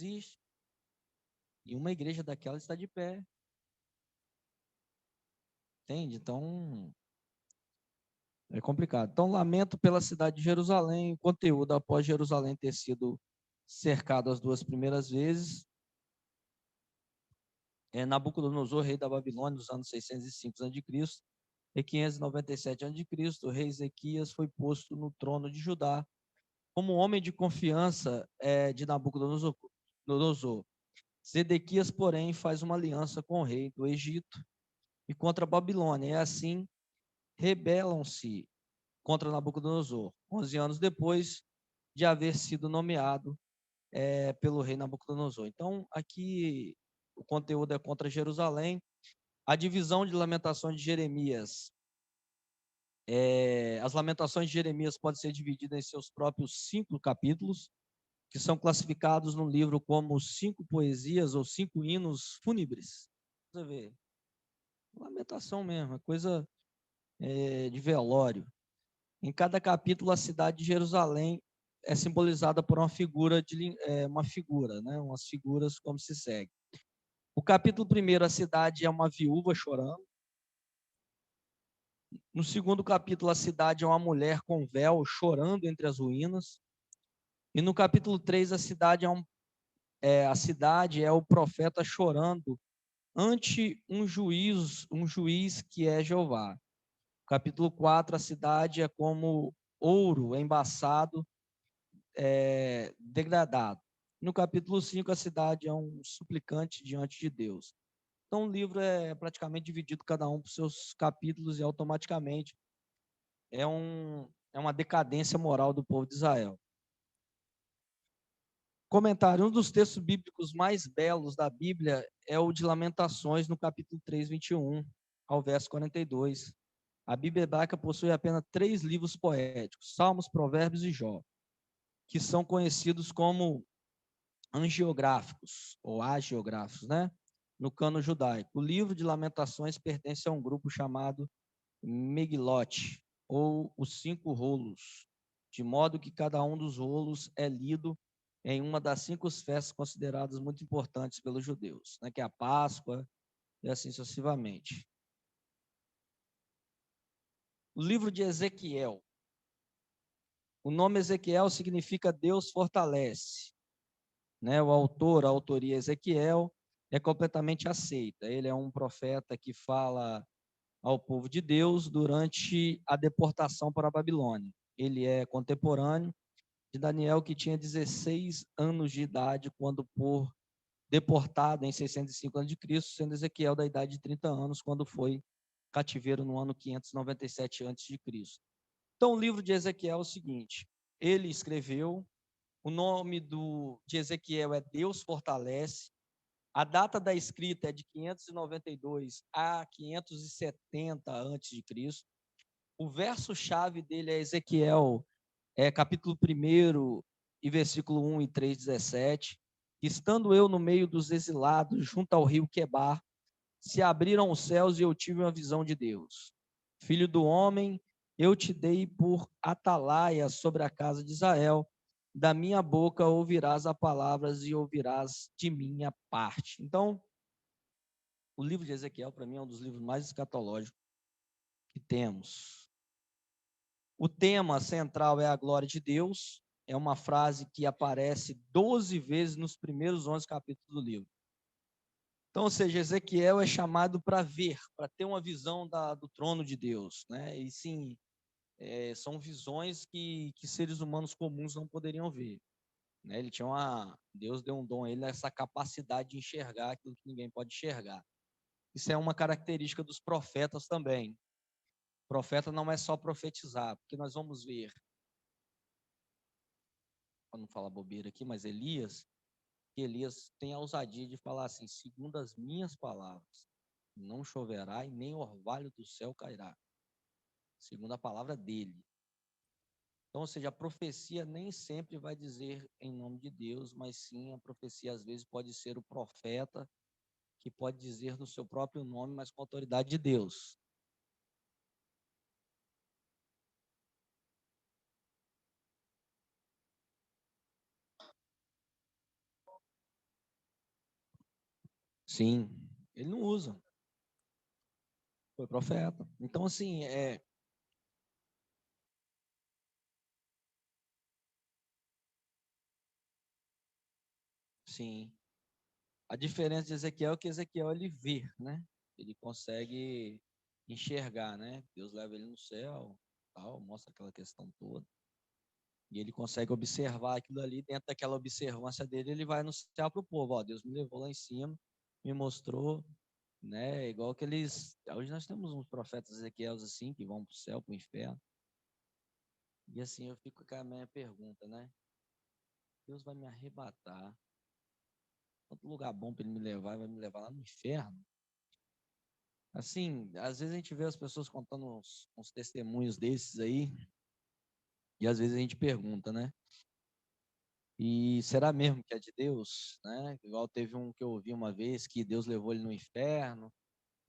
existe. E uma igreja daquela está de pé. Entende? Então, é complicado. Então, lamento pela cidade de Jerusalém. O conteúdo após Jerusalém ter sido cercado as duas primeiras vezes. Nabucodonosor, rei da Babilônia, nos anos 605 a.C., e 597 a.C., o rei Ezequias foi posto no trono de Judá como homem de confiança de Nabucodonosor. Zedequias, porém, faz uma aliança com o rei do Egito e contra a Babilônia, e assim rebelam-se contra Nabucodonosor, 11 anos depois de haver sido nomeado pelo rei Nabucodonosor. Então, aqui o conteúdo é contra Jerusalém. A divisão de Lamentações de Jeremias, as Lamentações de Jeremias podem ser divididas em seus próprios 5 capítulos, que são classificados no livro como 5 poesias ou 5 hinos fúnebres. Você vê, lamentação mesmo, é coisa de velório. Em cada capítulo, a cidade de Jerusalém é simbolizada por uma figura, né? Umas figuras como se segue. O capítulo 1, a cidade é uma viúva chorando. No segundo capítulo, a cidade é uma mulher com véu chorando entre as ruínas. E no capítulo 3, a cidade é o profeta chorando ante um juiz que é Jeová. Capítulo 4, a cidade é como ouro embaçado, degradado. No capítulo 5, a cidade é um suplicante diante de Deus. Então, o livro é praticamente dividido cada um por seus capítulos e automaticamente é uma decadência moral do povo de Israel. Comentário: um dos textos bíblicos mais belos da Bíblia é o de Lamentações, no capítulo 3, 21 ao verso 42. A Bíblia hebraica possui apenas 3 livros poéticos, Salmos, Provérbios e Jó, que são conhecidos como angiográficos, ou agiográficos, né? No cano judaico. O livro de Lamentações pertence a um grupo chamado Megilote, ou os 5 rolos, de modo que cada um dos rolos é lido em uma das 5 festas consideradas muito importantes pelos judeus, né? Que é a Páscoa e assim sucessivamente. O livro de Ezequiel. O nome Ezequiel significa Deus fortalece, né? O autor, a autoria Ezequiel, é completamente aceita. Ele é um profeta que fala ao povo de Deus durante a deportação para a Babilônia. Ele é contemporâneo de Daniel, que tinha 16 anos de idade quando for deportado em 605 a.C., sendo Ezequiel da idade de 30 anos quando foi cativeiro no ano 597 a.C. Então, o livro de Ezequiel é o seguinte: ele escreveu, o nome de Ezequiel é Deus fortalece, a data da escrita é de 592 a 570 a.C., o verso-chave dele é Ezequiel, capítulo 1 e versículo 1 e 3, 17. Estando eu no meio dos exilados, junto ao rio Quebar, se abriram os céus e eu tive uma visão de Deus. Filho do homem, eu te dei por atalaia sobre a casa de Israel. Da minha boca ouvirás as palavras e ouvirás de minha parte. Então, o livro de Ezequiel, para mim, é um dos livros mais escatológicos que temos. O tema central é a glória de Deus. É uma frase que aparece 12 vezes nos primeiros 11 capítulos do livro. Então, ou seja, Ezequiel é chamado para ver, para ter uma visão do trono de Deus, né? E sim, são visões que seres humanos comuns não poderiam ver, né? Deus deu um dom a ele, essa capacidade de enxergar aquilo que ninguém pode enxergar. Isso é uma característica dos profetas também. O profeta não é só profetizar, porque nós vamos ver, para não falar bobeira aqui, mas Elias tem a ousadia de falar assim: segundo as minhas palavras, não choverá e nem orvalho do céu cairá, segundo a palavra dele. Então, ou seja, a profecia nem sempre vai dizer em nome de Deus, mas sim a profecia às vezes pode ser o profeta que pode dizer no seu próprio nome, mas com a autoridade de Deus. Sim, ele não usa. Foi profeta. Então, assim, sim. A diferença de Ezequiel é que Ezequiel ele vê, né? Ele consegue enxergar, né? Deus leva ele no céu, tal, mostra aquela questão toda. E ele consegue observar aquilo ali, dentro daquela observância dele, ele vai anunciar para o povo, ó, Deus me levou lá em cima, me mostrou, né? Igual aqueles. Hoje nós temos uns profetas Ezequiel assim, que vão para o céu, para o inferno. E assim eu fico com a minha pergunta, né? Deus vai me arrebatar. Tanto lugar bom para ele me levar, vai me levar lá no inferno. Assim, às vezes a gente vê as pessoas contando uns testemunhos desses aí, e às vezes a gente pergunta, né? E será mesmo que é de Deus, né? Igual teve um que eu ouvi uma vez que Deus levou ele no inferno,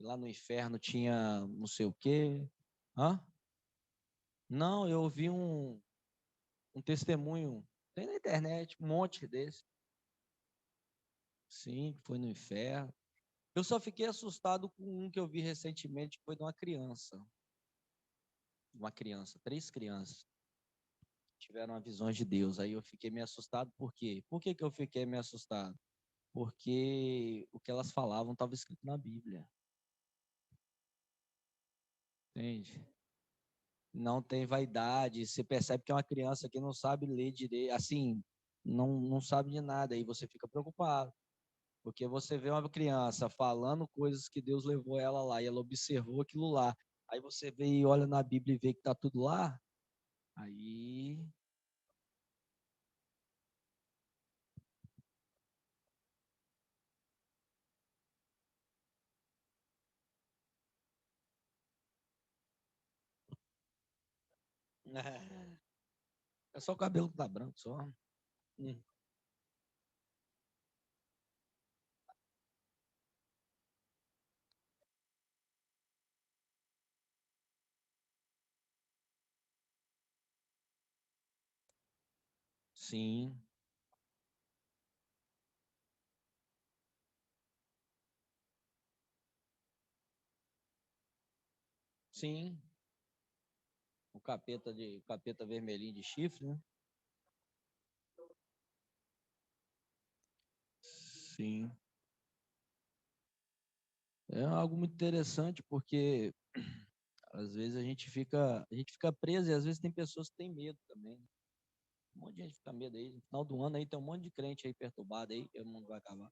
e lá no inferno tinha não sei o quê. Hã? Não, eu ouvi um testemunho, tem na internet, um monte desse. Sim, que foi no inferno. Eu só fiquei assustado com um que eu vi recentemente, que foi de uma criança. Uma criança, três crianças tiveram visões de Deus. Aí eu fiquei meio assustado, por quê? Por que que eu fiquei meio assustado? Porque o que elas falavam estava escrito na Bíblia, entende? Não tem vaidade, você percebe que é uma criança que não sabe ler direito, assim, não sabe de nada, aí você fica preocupado, porque você vê uma criança falando coisas que Deus levou ela lá, e ela observou aquilo lá, aí você vê e olha na Bíblia e vê que está tudo lá, aí... É só o cabelo que tá branco, só. Hum, Sim, sim. O capeta vermelhinho de chifre, né? Sim. É algo muito interessante porque às vezes a gente fica preso e às vezes tem pessoas que têm medo também, né? Um monte de gente fica com medo aí. No final do ano aí tem um monte de crente aí perturbado aí, que o mundo vai acabar.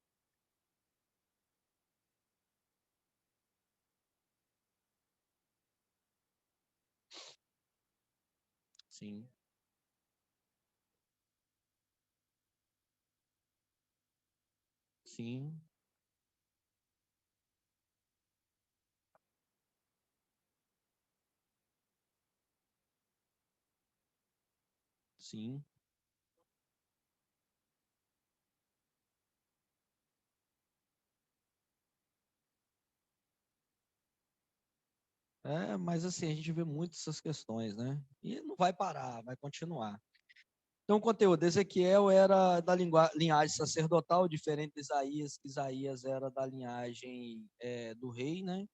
Sim, sim, sim. É, mas assim, a gente vê muito essas questões, né? E não vai parar, vai continuar. Então, o conteúdo, Ezequiel era da linhagem sacerdotal, diferente de Isaías, que Isaías era da linhagem do rei, né?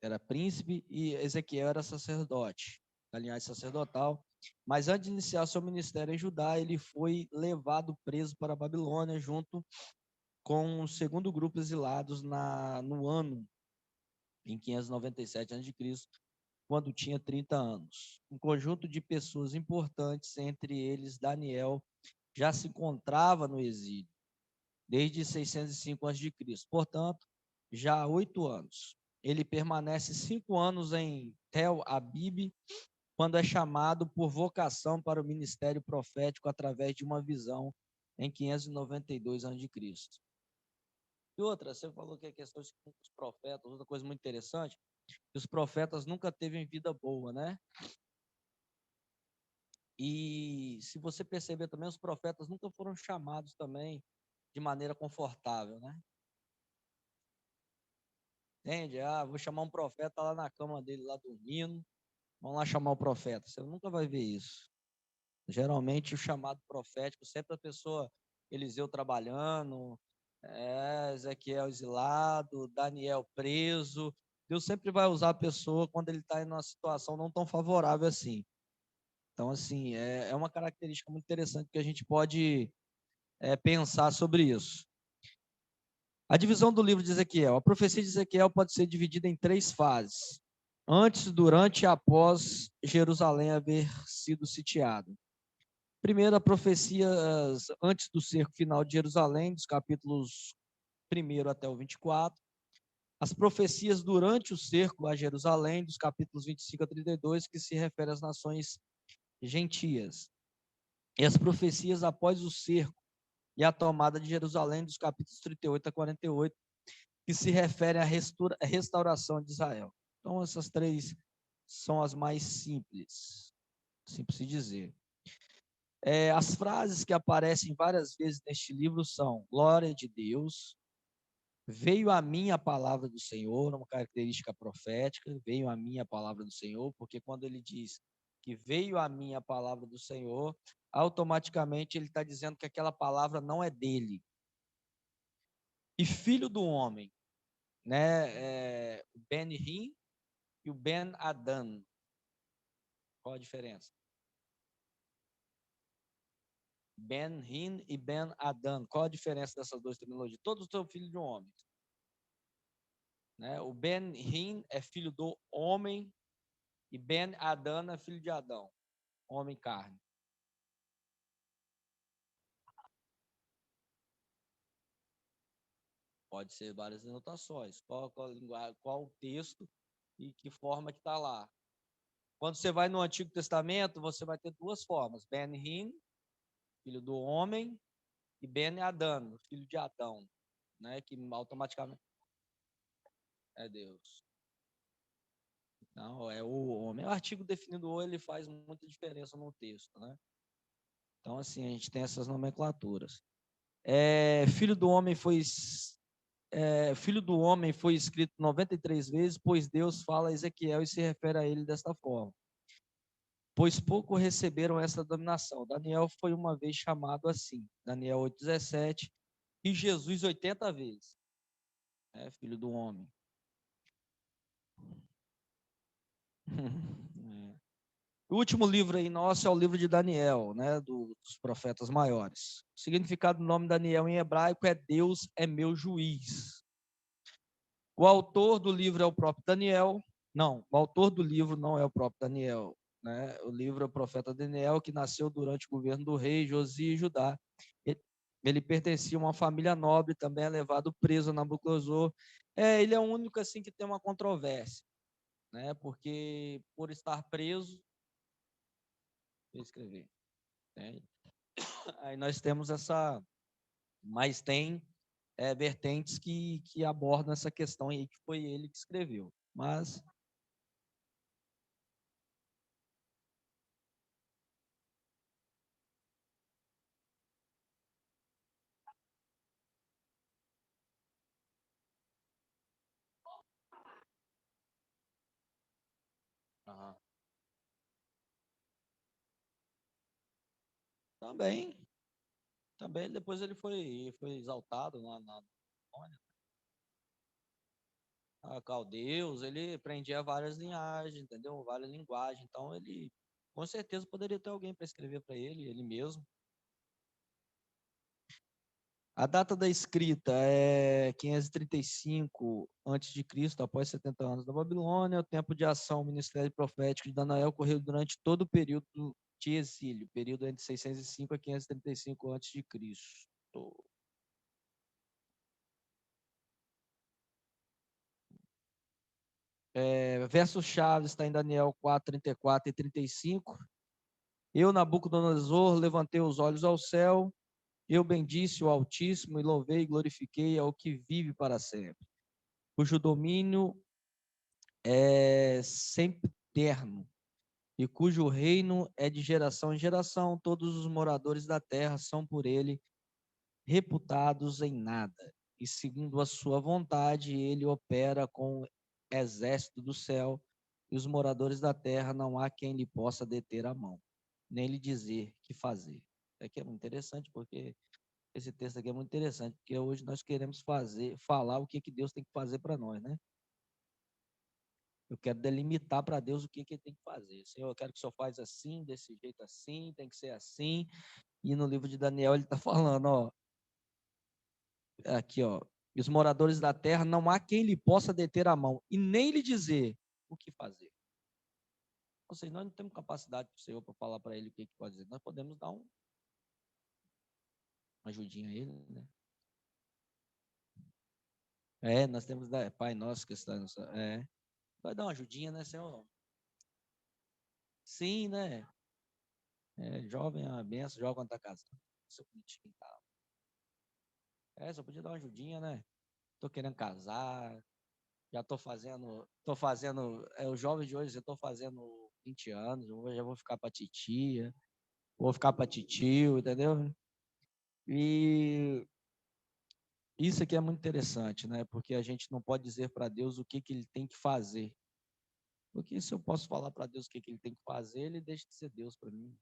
Era príncipe, e Ezequiel era sacerdote, da linhagem sacerdotal. Mas antes de iniciar seu ministério em Judá, ele foi levado preso para a Babilônia, junto com o segundo grupo exilados no ano em 597 a.C., quando tinha 30 anos. Um conjunto de pessoas importantes, entre eles Daniel, já se encontrava no exílio desde 605 a.C., portanto, já há 8 anos. Ele permanece 5 anos em Tel Abib, quando é chamado por vocação para o ministério profético através de uma visão em 592 a.C. E outra, você falou que a questão dos profetas, outra coisa muito interessante, que os profetas nunca teve vida boa, né? E se você perceber também, os profetas nunca foram chamados também de maneira confortável, né? Entende? Ah, vou chamar um profeta lá na cama dele, lá dormindo. Vamos lá chamar o profeta. Você nunca vai ver isso. Geralmente, o chamado profético, sempre a pessoa, Eliseu trabalhando, Ezequiel exilado, Daniel preso. Deus sempre vai usar a pessoa quando ele está em uma situação não tão favorável assim. Então, assim, é uma característica muito interessante que a gente pode pensar sobre isso. A divisão do livro de Ezequiel. A profecia de Ezequiel pode ser dividida em 3 fases: antes, durante e após Jerusalém haver sido sitiado. Primeiro, a profecia antes do cerco final de Jerusalém, dos capítulos 1 até o 24. As profecias durante o cerco a Jerusalém, dos capítulos 25 a 32, que se refere às nações gentias. E as profecias após o cerco e a tomada de Jerusalém, dos capítulos 38 a 48, que se referem à restauração de Israel. Então, essas 3 são as mais simples, simples de dizer. As frases que aparecem várias vezes neste livro são: glória de Deus, veio a mim a palavra do Senhor, uma característica profética, veio a mim a palavra do Senhor, porque quando ele diz que veio a mim a palavra do Senhor, automaticamente ele está dizendo que aquela palavra não é dele. E filho do homem, né? O Ben-Rim e o Ben-Adan. Qual a diferença? Ben-Rim e Ben-Adan. Qual a diferença dessas 2 terminologias? Todos são filhos de um homem. Né? O Ben-Rim é filho do homem e Ben-Adan é filho de Adão, homem carne. Pode ser várias anotações. Qual o texto e que forma que está lá. Quando você vai no Antigo Testamento, você vai ter 2 formas: Ben-Rim, filho do homem, e Ben-Adan, filho de Adão, né? Que automaticamente é Deus. Não, é o homem. O artigo definido o, ele faz muita diferença no texto, né? Então, assim, a gente tem essas nomenclaturas. Filho do homem filho do homem foi escrito 93 vezes, pois Deus fala a Ezequiel e se refere a ele desta forma. Pois pouco receberam essa dominação. Daniel foi uma vez chamado assim, Daniel 8,17, e Jesus 80 vezes, filho do homem. O último livro aí nosso é o livro de Daniel, né, dos profetas maiores. O significado do nome Daniel em hebraico é Deus é meu juiz. O autor do livro é o próprio Daniel. Não, o autor do livro não é o próprio Daniel. Né? O livro é o profeta Daniel, que nasceu durante o governo do rei Josias e Judá. Ele pertencia a uma família nobre, também é levado preso a Nabucodonosor. Ele é o único assim que tem uma controvérsia, né? Porque por estar preso, eu escrevi. Né? Aí nós temos essa, mas tem vertentes que abordam essa questão aí, que foi ele que escreveu. Mas aham. Também, também depois ele foi exaltado na Babilônia. A Caldeus, ele prendia várias linhagens, entendeu? Várias linguagens. Então ele com certeza poderia ter alguém para escrever para ele mesmo. A data da escrita é 535 a.C., após 70 anos da Babilônia. O tempo de ação, o ministério profético de Daniel ocorreu durante todo o período de exílio, período entre 605 a 535 a.C. Verso-chave está em Daniel 4, 34 e 35. Eu, Nabucodonosor, levantei os olhos ao céu, eu bendisse o Altíssimo e louvei e glorifiquei ao que vive para sempre, cujo domínio é sempre eterno e cujo reino é de geração em geração. Todos os moradores da terra são por ele reputados em nada, e segundo a sua vontade, ele opera com o exército do céu, e os moradores da terra não há quem lhe possa deter a mão, nem lhe dizer que fazer. É que é muito interessante, porque Esse texto aqui é muito interessante, porque hoje nós queremos falar o que Deus tem que fazer para nós, né? Eu quero delimitar para Deus o que ele tem que fazer. Senhor, eu quero que o Senhor faz assim, desse jeito assim, tem que ser assim. E no livro de Daniel ele está falando, ó, aqui, ó, e os moradores da terra, não há quem lhe possa deter a mão e nem lhe dizer o que fazer. Ou seja, nós não temos capacidade para o Senhor para falar para ele o que pode fazer. Nós podemos dar uma ajudinha a ele, né? Nós temos, Pai nosso que está no céu. Vai dar uma ajudinha, né, Senhor? Sim, né? Jovem é uma benção, jovem quando está casado. Seu bonitinho, tá? Só podia dar uma ajudinha, né? Tô querendo casar, já tô fazendo, os jovens de hoje, eu tô fazendo 20 anos, eu já vou ficar para titia, vou ficar para titio, entendeu? E isso aqui é muito interessante, né? Porque a gente não pode dizer para Deus o que ele tem que fazer. Porque se eu posso falar para Deus o que ele tem que fazer, ele deixa de ser Deus para mim.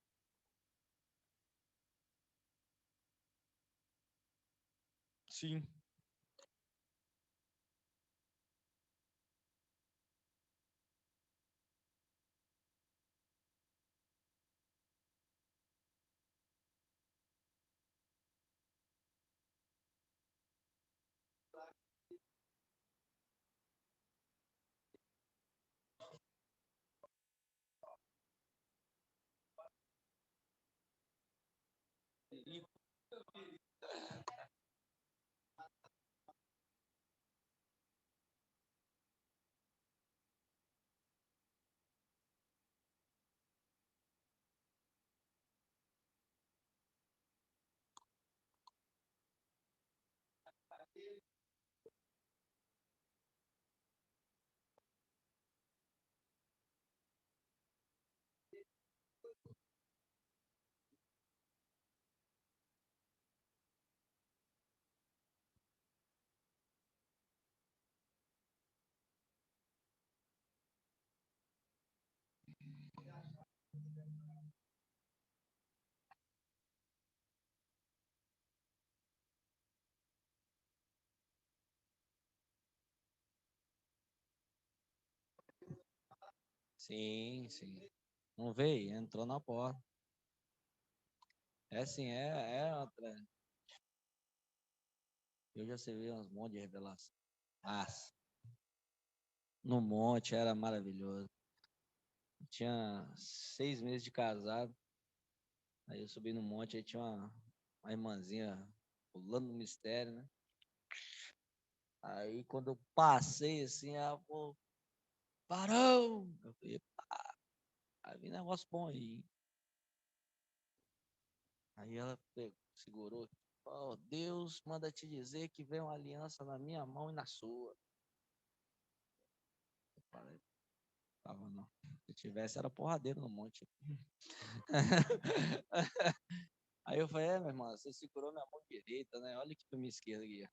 Sim. Sim, sim. Não veio, entrou na porta. É sim, outra. Eu já servi uns monte de revelação. Ah, no monte era maravilhoso. Tinha 6 meses de casado. Aí eu subi no monte, aí tinha uma irmãzinha pulando no mistério, né? Aí quando eu passei assim, ela falou, Barão! Eu falei, aí vem negócio bom aí. Aí ela segurou. Oh, Deus manda te dizer que vem uma aliança na minha mão e na sua. Eu falei, tava não. Se tivesse, era porradeiro no monte. Aí eu falei, minha irmã, você segurou minha mão direita, né? Olha aqui pra minha esquerda aqui.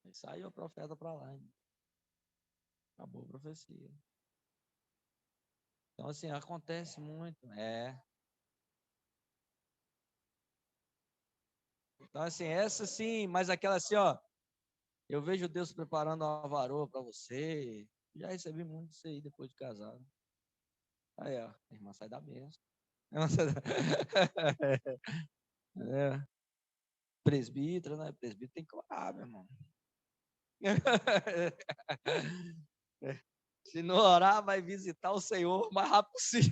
Aí saiu o profeta pra lá, hein? Acabou a profecia. Então, assim, acontece muito. Então, assim, essa sim, mas aquela assim, ó, eu vejo Deus preparando uma varoa para você. Já recebi muito isso aí depois de casado. Aí, ó, a irmã sai da bênção. A irmã sai da... É, presbítero, né? Presbítero tem que orar, meu irmão. Se não orar, vai visitar o Senhor o mais rápido possível.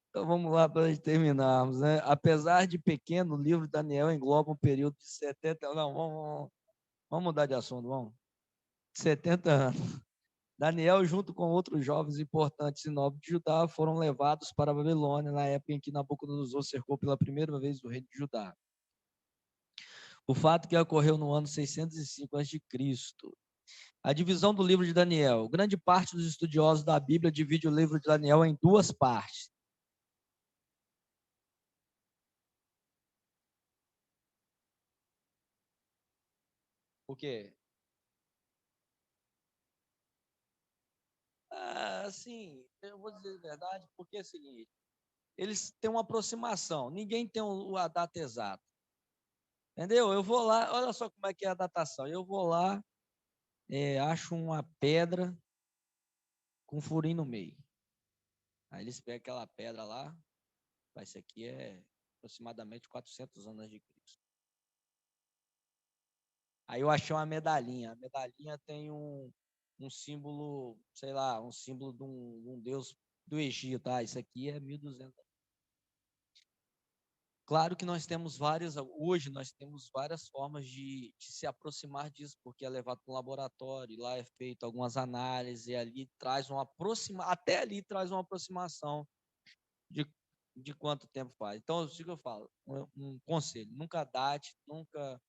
Então vamos lá para terminarmos, né? Apesar de pequeno, o livro de Daniel engloba um período de 70. Não, vamos mudar de assunto, vamos. 70 anos. Daniel, junto com outros jovens importantes e nobres de Judá, foram levados para a Babilônia na época em que Nabucodonosor cercou pela primeira vez o reino de Judá. O fato que ocorreu no ano 605 a.C. A divisão do livro de Daniel. Grande parte dos estudiosos da Bíblia divide o livro de Daniel em duas partes. Por quê? Sim, eu vou dizer a verdade, porque é o seguinte. eles têm uma aproximação. Ninguém tem a data exata. Entendeu? Eu vou lá, olha só como é que é a datação. Eu vou lá, acho uma pedra com um furinho no meio. Aí eles pegam aquela pedra lá, isso aqui é aproximadamente 400 anos de Cristo. Aí eu achei uma medalhinha. A medalhinha tem um símbolo, sei lá, um símbolo de um deus do Egito. Isso aqui é 1200. Claro que hoje nós temos várias formas de se aproximar disso, porque é levado para um laboratório, lá é feito algumas análises, e ali traz até ali traz uma aproximação de, de quanto tempo faz. Então, isso que eu falo, um conselho, nunca date, nunca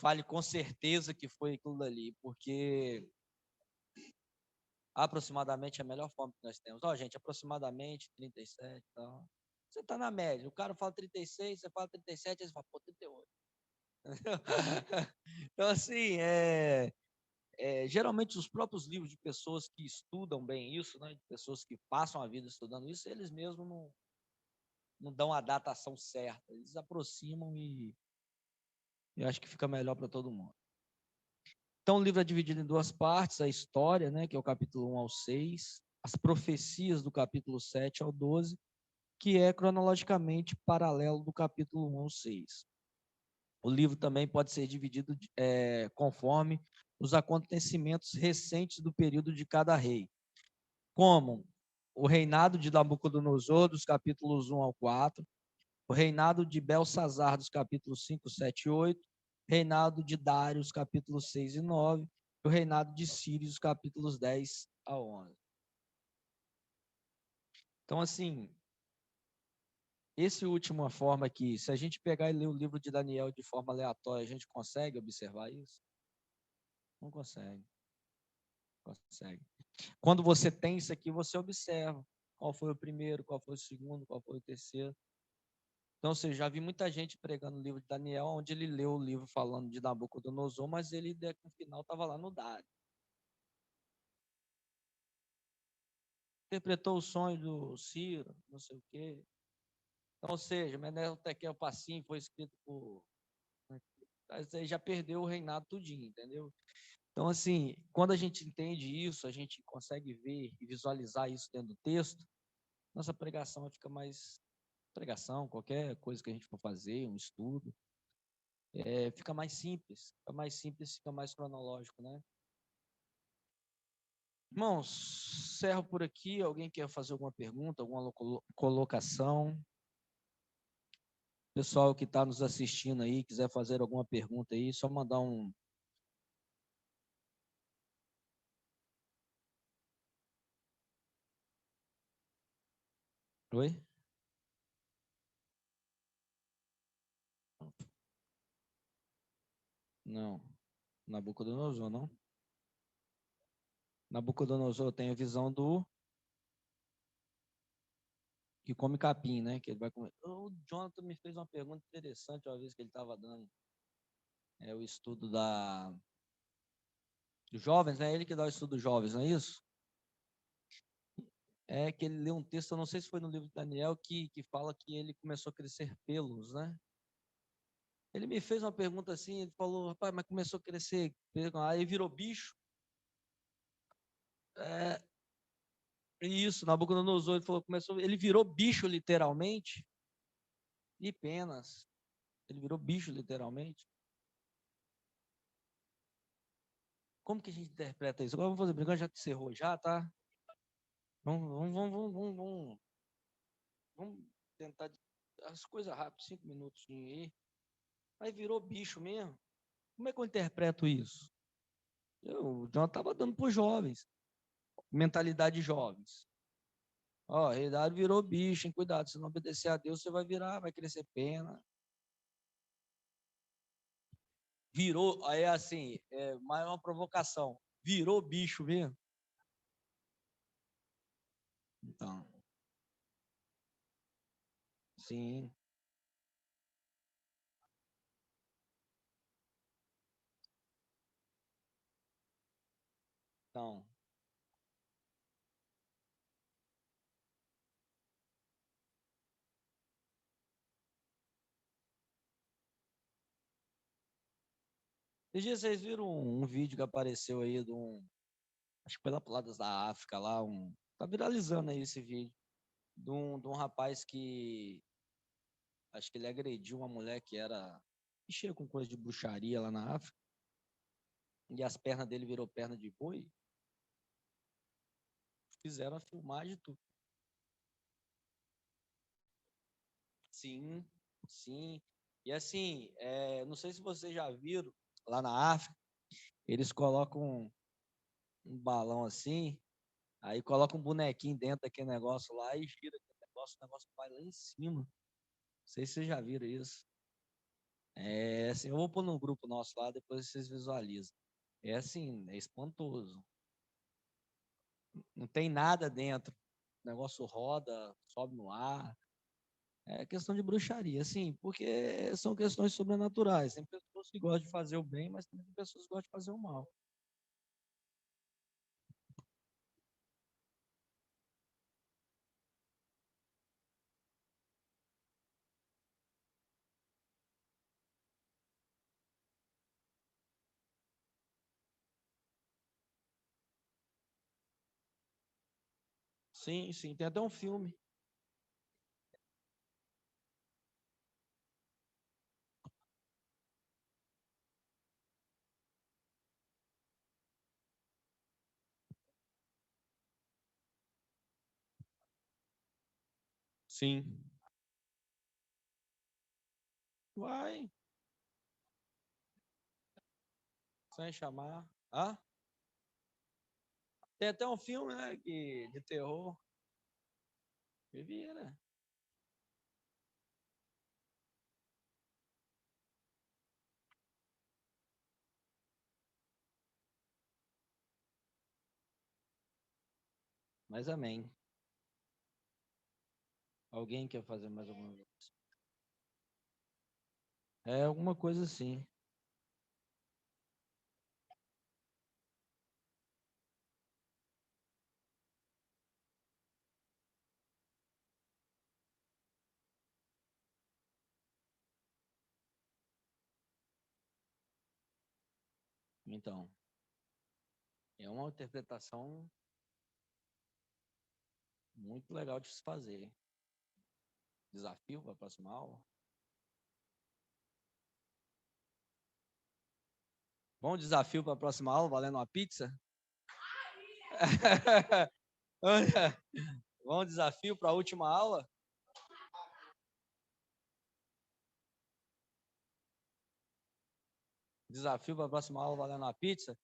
fale com certeza que foi aquilo dali, porque aproximadamente é a melhor forma que nós temos. Gente, aproximadamente 37 e tal. Você está na média. O cara fala 36, você fala 37, aí você fala, pô, 38. Então, assim, geralmente os próprios livros de pessoas que estudam bem isso, né, de pessoas que passam a vida estudando isso, eles mesmos não dão a datação certa. Eles aproximam e eu acho que fica melhor para todo mundo. Então, o livro é dividido em duas partes, a história, né, que é o capítulo 1 ao 6, as profecias do capítulo 7 ao 12, que é cronologicamente paralelo do capítulo 1 ao 6. O livro também pode ser dividido conforme os acontecimentos recentes do período de cada rei, como o reinado de Nabucodonosor, dos capítulos 1 ao 4, o reinado de Belsazar, dos capítulos 5, 7 e 8, reinado de Dário, os capítulos 6 e 9, e o reinado de Sírio, os capítulos 10 a 11. Então, assim, essa última forma aqui, se a gente pegar e ler o livro de Daniel de forma aleatória, a gente consegue observar isso? Não consegue. Consegue. Quando você tem isso aqui, você observa qual foi o primeiro, qual foi o segundo, qual foi o terceiro. Então, você já vi muita gente pregando o livro de Daniel, onde ele leu o livro falando de Nabucodonosor, mas ele, no final, estava lá no Dário. Interpretou o sonho do Ciro, não sei o quê. Então, ou seja, Menel Tekel Passim foi escrito por... Aí já perdeu o reinado tudinho, entendeu? Então, assim, quando a gente entende isso, a gente consegue ver e visualizar isso dentro do texto, nossa pregação fica mais... Pregação, qualquer coisa que a gente for fazer, um estudo, fica mais simples, fica mais cronológico, né? Irmãos, encerro por aqui. Alguém quer fazer alguma pergunta, alguma colocação? Pessoal que está nos assistindo aí, quiser fazer alguma pergunta aí, só mandar um... Oi? Não. Nabucodonosor, não? Nabucodonosor tem a visão do que come capim, né? Que ele vai comer. O Jonathan me fez uma pergunta interessante uma vez que ele estava dando o estudo dos jovens, né? Ele que dá o estudo dos jovens, não é isso? É que ele leu um texto, eu não sei se foi no livro de Daniel, que fala que ele começou a crescer pelos, né? Ele me fez uma pergunta assim, ele falou, rapaz, mas começou a crescer pelo, aí virou bicho. É, isso, Nabucodonosor, ele falou, ele virou bicho literalmente, e penas. Ele virou bicho literalmente. Como que a gente interpreta isso? Agora vamos fazer brincando, já encerrou já, tá? Vamos tentar as coisas rápidas, 5 minutos aí. Aí virou bicho mesmo. Como é que eu interpreto isso? O John estava dando para os jovens, mentalidade de jovens. Ó, a realidade virou bicho, hein? Cuidado, se não obedecer a Deus, você vai virar, vai crescer pena. Virou, aí assim, mais uma provocação. Virou bicho mesmo? Então, sim. Então, Esses dias vocês viram um vídeo que apareceu aí de acho que pela lado da África lá, tá viralizando aí esse vídeo, de um rapaz que, acho que ele agrediu uma mulher que mexia com coisa de bruxaria lá na África, e as pernas dele virou perna de boi. Fizeram a filmagem e tudo. Sim, sim. E assim, não sei se vocês já viram, lá na África, eles colocam um balão assim, aí colocam um bonequinho dentro daquele negócio lá e gira aquele negócio, o negócio vai lá em cima. Não sei se vocês já viram isso. Assim, eu vou pôr no grupo nosso lá, depois vocês visualizam. É assim, é espantoso. Não tem nada dentro. O negócio roda, sobe no ar. É questão de bruxaria, sim, porque são questões sobrenaturais. Tem pessoas que gostam de fazer o bem, mas tem pessoas que gostam de fazer o mal. Sim, sim, tem até um filme. Sim. Vai, sem chamar. Ah, tem até um filme, né, de terror. Vivia, né? Mas amém. Alguém quer fazer mais alguma coisa? É alguma coisa assim. Então, é uma interpretação muito legal de se fazer. Desafio para a próxima aula. Bom desafio para a próxima aula, valendo uma pizza? Bom desafio para a última aula? Desafio para a próxima aula, valendo uma pizza?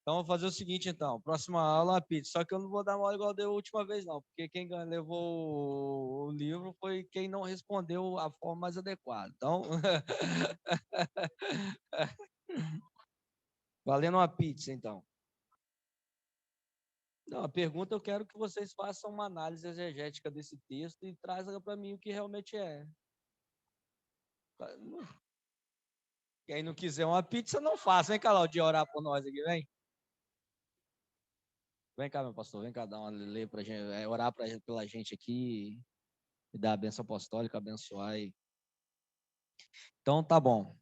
Então, vou fazer o seguinte, então. Próxima aula, uma pizza. Só que eu não vou dar uma aula igual deu a última vez, não. Porque quem levou o livro foi quem não respondeu a forma mais adequada. Então, valendo uma pizza, então. Não, a pergunta eu quero que vocês façam uma análise exegética desse texto e trazam para mim o que realmente é. Quem não quiser uma pizza, não faça. Vem cá, Claudio, orar por nós aqui, vem. Vem cá, meu pastor, vem cá dar uma ler pra gente, orar pela gente aqui e dar a benção apostólica, abençoar. Então, tá bom.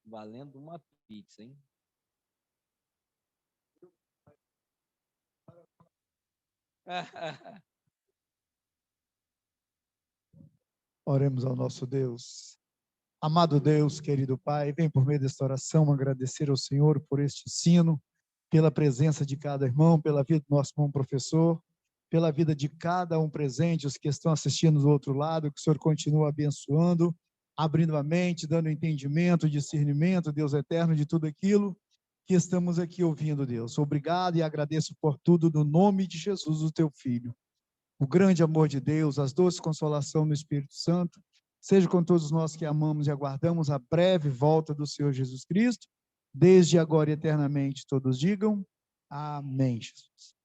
Valendo uma pizza, hein? Oremos ao nosso Deus. Amado Deus, querido Pai, vem por meio desta oração agradecer ao Senhor por este ensino, pela presença de cada irmão, pela vida do nosso irmão professor, pela vida de cada um presente, os que estão assistindo do outro lado, que o Senhor continue abençoando, abrindo a mente, dando entendimento, discernimento, Deus eterno, de tudo aquilo que estamos aqui ouvindo, Deus. Obrigado e agradeço por tudo, no nome de Jesus, o teu Filho. O grande amor de Deus, as doces consolação do Espírito Santo, seja com todos nós que amamos e aguardamos a breve volta do Senhor Jesus Cristo, desde agora e eternamente. Todos digam amém, Jesus.